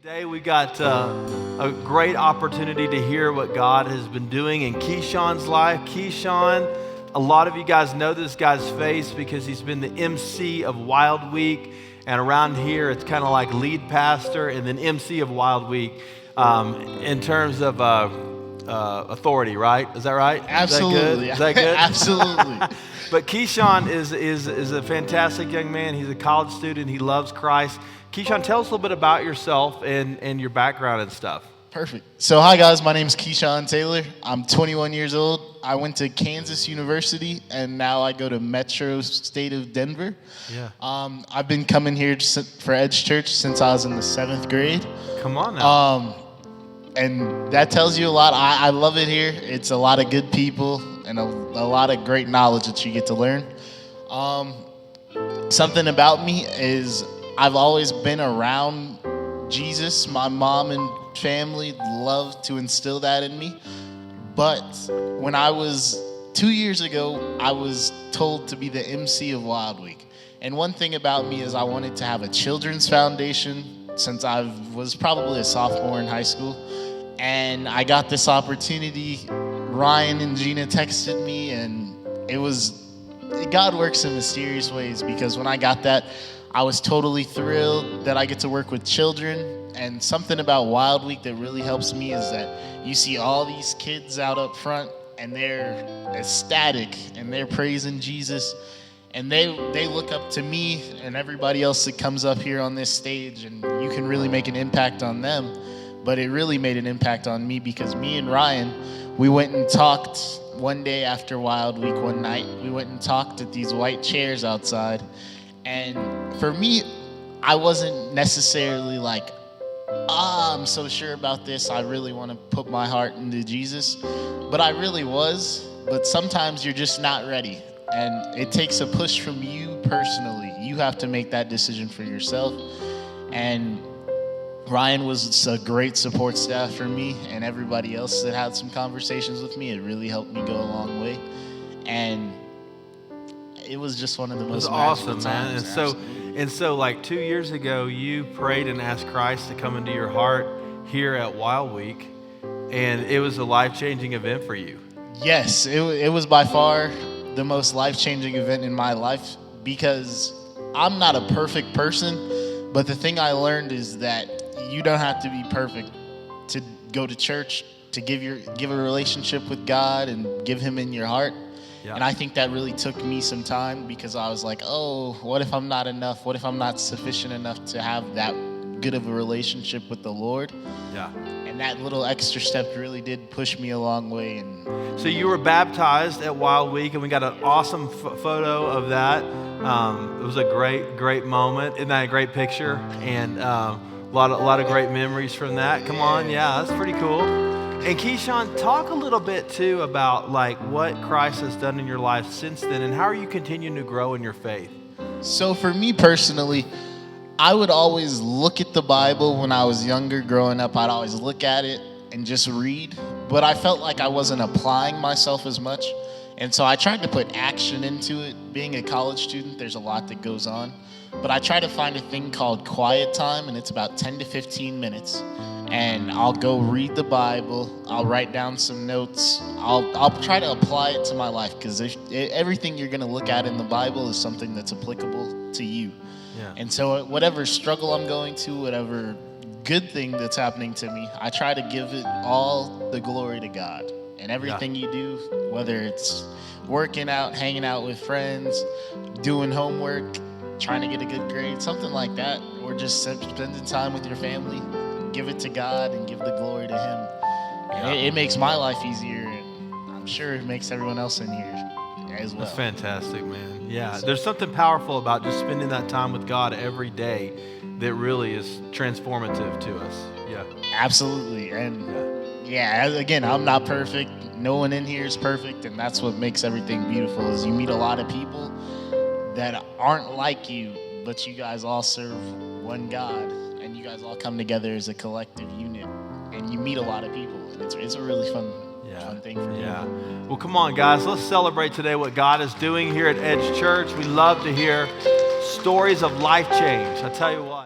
Today we got a great opportunity to hear what God has been doing in Keyshawn's life. Keyshawn, a lot of you guys know this guy's face because he's been the MC of Wild Week, and around here it's kind of like lead pastor and then MC of Wild Week in terms of authority, right? Is that right? Absolutely. Is that good? Absolutely. But Keyshawn is a fantastic young man. He's a college student. He loves Christ. Keyshawn, tell us a little bit about yourself and your background and stuff. Perfect. So hi guys, my name is Keyshawn Taylor. I'm 21 years old. I went to Kansas University and now I go to Metro State of Denver. Yeah. I've been coming here for Edge Church since I was in the 7th grade. Come on now. And that tells you a lot. I love it here. It's a lot of good people and a lot of great knowledge that you get to learn. Something about me is I've always been around Jesus. My mom and family loved to instill that in me. But when I was 2 years ago, I was told to be the MC of Wild Week. And one thing about me is I wanted to have a children's foundation since I was probably a sophomore in high school. And I got this opportunity. Ryan and Gina texted me, and God works in mysterious ways, because when I got that, I was totally thrilled that I get to work with children. And something about Wild Week that really helps me is that you see all these kids out up front and they're ecstatic and they're praising Jesus. And they look up to me and everybody else that comes up here on this stage, and you can really make an impact on them. But it really made an impact on me because me and Ryan, we went and talked one day after Wild Week one night. We went and talked at these white chairs outside. And for me, I wasn't necessarily like, I'm so sure about this. I really want to put my heart into Jesus. But I really was. But sometimes you're just not ready. And it takes a push from you personally. You have to make that decision for yourself. And Ryan was a great support staff for me, and everybody else that had some conversations with me. It really helped me go a long way. And it was just one of the most awesome, times. Man. And so like 2 years ago, you prayed and asked Christ to come into your heart here at Wild Week, and it was a life-changing event for you. Yes, it was by far the most life-changing event in my life, because I'm not a perfect person, but the thing I learned is that you don't have to be perfect to go to church, to give a relationship with God and give Him in your heart. Yeah. And I think that really took me some time, because I was like, oh, what if I'm not enough? What if I'm not sufficient enough to have that good of a relationship with the Lord? Yeah. And that little extra step really did push me a long way. And so you were baptized at Wild Week, and we got an awesome photo of that. It was a great moment. Isn't that a great picture? And a lot of great memories from that. Come on, yeah, that's pretty cool. And Keyshawn, talk a little bit too about like what Christ has done in your life since then, and how are you continuing to grow in your faith? So for me personally, I would always look at the Bible when I was younger growing up. I'd always look at it and just read, but I felt like I wasn't applying myself as much. And so I tried to put action into it. Being a college student, there's a lot that goes on. But I try to find a thing called quiet time, and it's about 10 to 15 minutes. And I'll go read the Bible. I'll write down some notes. I'll try to apply it to my life, because everything you're going to look at in the Bible is something that's applicable to you. Yeah. And so whatever struggle I'm going to, whatever good thing that's happening to me, I try to give it all the glory to God. And everything you do, whether it's working out, hanging out with friends, doing homework, trying to get a good grade, something like that, or just spending time with your family, give it to God and give the glory to Him. And it makes my life easier, and I'm sure it makes everyone else in here as well. That's fantastic, man. Yeah, there's something powerful about just spending that time with God every day that really is transformative to us. Yeah. Absolutely. And again, I'm not perfect. No one in here is perfect, and that's what makes everything beautiful, is you meet a lot of people that aren't like you, but you guys all serve one God, and you guys all come together as a collective unit, and you meet a lot of people, and it's a really fun thing for me. Yeah. Well, come on, guys. Let's celebrate today what God is doing here at Edge Church. We love to hear stories of life change. I tell you what.